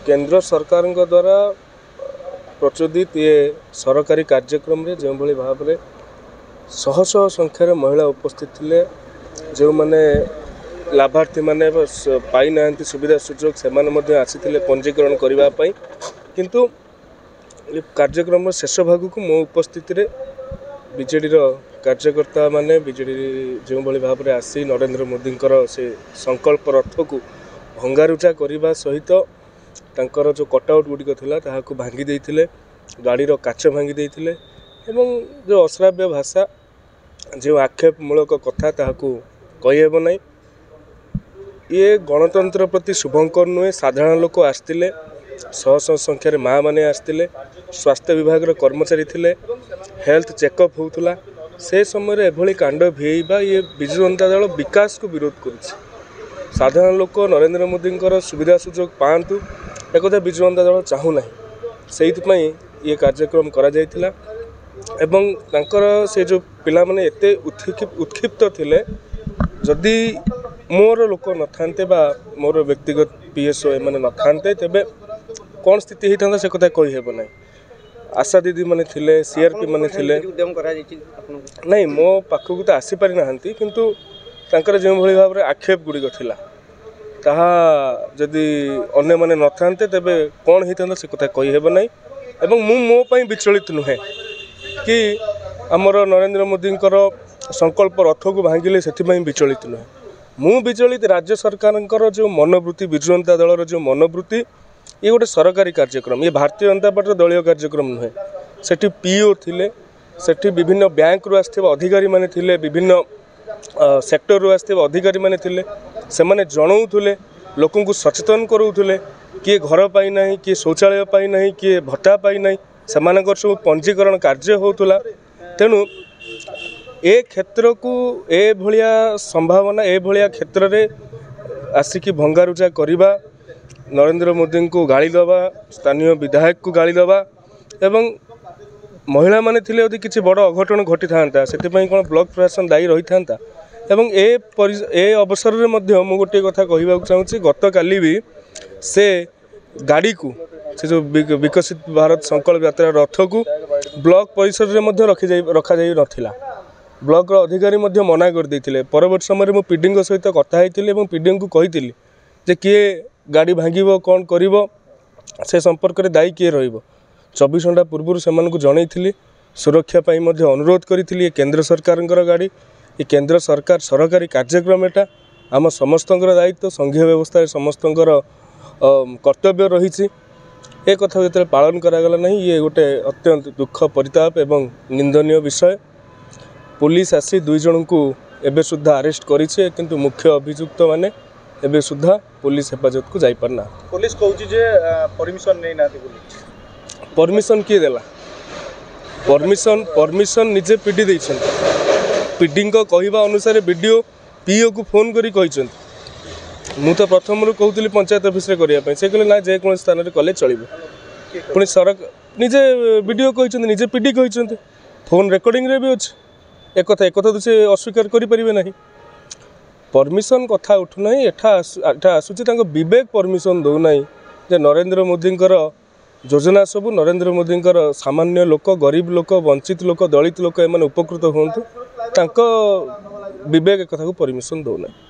केंद्र सरकार द्वारा प्रचोदित ये सरकारी कार्यक्रम रे जो भली भाव में शह शह संख्यार महिला उपस्थित थे जो मैंने लाभार्थी मैंने पाई ना सुविधा सुजोग से आसी पंजीकरण करने किंतु कार्यक्रम शेष भाग को मो उपस्थित बीजेडी कार्यकर्ता माने बीजेडी जो भली भाव में आसी नरेंद्र मोदी से संकल्प रथ को भंगारुजा करने सहित तांकर जो कटआउट गुड़िक था ताकू भांगी देइथिले गाड़ीर काच भांगी देइथिले एवं जो अश्राव्य भाषा जो आक्षेपमूलक कथा ताकू कहीहेब ना ये गणतंत्र प्रति शुभंकर नुहे साधारण लोक आसते शह शह संख्यार माँ मैंने आसते स्वास्थ्य विभाग कर्मचारी थिले हेल्थ चेकअप होउथुला से समय एभली कांड भिएबा ये बिजु जनता दल विकास को विरोध करुछि साधारण लोक नरेंद्र मोदी सुविधा सुजोग पातु एक बिजु जनता दल चाहूना से ये कार्यक्रम करा जायतिला एवं तांकर से जो पिला माने एते उत्क्षिप्त थिले जदि मोर लोक न थांते बा मोर व्यक्तिगत पीएसओ एमाने न थांते तेबे कौन स्थिति होता से कथा कही हेब ना आशा दीदी मैंने थिले सीआरपी मैंने थिले नहीं मो पाखक तो आसी पारि नाहंती किंतु तांकर जो भली भाव में आक्षेप गुड़िक थिला ताहा जदि अन्य माने न थांते तेबे कौन होता से कथा कही हेब ना एवं मो पई विचलित नुहे कि आमर नरेंद्र मोदी संकल्प रथ को भांगिले से विचलित नुहे मु विचलित राज्य सरकार जो मनोवृत्ति बिजु जनता दल जो मनोवृत्ति ये गोटे सरकारी कार्यक्रम ये भारतीय जनता पार्टी दलीय कार्यक्रम नुहे सेठी पीओ थिले सेठी विभिन्न बैंक रु आसथिबा अधिकारी माने थिले विभिन्न सेक्टर रु आसथिबा अधिकारी माने थिले से माने जणाउथुले लोकन को सचेतन कराउथुले किए घर पाई नहीं किए शौचालय पाई नहीं किए भत्ता पाई नहीं सेमानकर सब पंजीकरण कार्य होतुला तेणु ए क्षेत्र को ए भलिया संभावना ए भलिया क्षेत्र रे आसिकी भंगारुजा करिबा नरेंद्र मोदी को गाली दबा स्थानीय विधायक को गाली दबा एवं महिला माने थिले यदि किसी बड़ अघटन घटी था से कौन ब्लॉक प्रशासन दायी रही था एवं ए अवसर में मध्य मु गोटे कथा कहवाक चाहूँगी गत काली भी से गाड़ी को से जो विकसित भारत संकल्प यात्रा रथ को ब्लॉक परिसर में रखा जाई नथिला ब्लॉक अधिकारी मना कर देथिले परवर्ती समय मु पीडी सहित कथा होइतिले एवं पीडी को कहितिली जे किए गाड़ी भांगिबो कौन करिबो से संपर्क में दायी किए रहिबो 24 घंटा पूर्व से जनई सुरक्षा पाई मध्य अनुरोध करी केंद्र सरकार गाड़ी ये केंद्र सरकार सरकारी कार्यक्रम एटा आम समस्त दायित्व संघीय व्यवस्था समस्त कर्तव्य रही ए कथा जो पालन करागला नहीं ये गोटे अत्यंत दुख परिताप एवं निंदनीय विषय पुलिस आसी 2 जन को एबे सुद्धा अरेस्ट करिछे किंतु मुख्य अभियुक्त माने एबे सुद्धा पुलिस हेफाजत को जाई पारना पुलिस कहूची जे परमिशन नै नाती बोली परमिशन किए देला परमिशन निजे पीडी दैछन पीडी को कहवा अनुसार वीडियो पीओ को फोन करी कहिछन मु तो प्रथम रु कहूतली पंचायत ऑफिस रे करिया पई से कहले ना जे कोन स्थान रे कले चलिबो पुनी सरक निजे वीडियो कहिछन निजे पीडी कहिछन फोन रिकॉर्डिंग रे भी अछि एक कथा तो से अस्वीकार करि परिबे नाही परमिशन कथा उठु नहीं एठा आसुची विवेक परमिशन दौ नहीं जे नरेंद्र मोदी योजना सबू नरेंद्र मोदी सामान्य लोक गरीब लोक वंचित लोक दलित लोक एम उपकृत हूँ विवेक कथा को परमिशन दौ नहीं।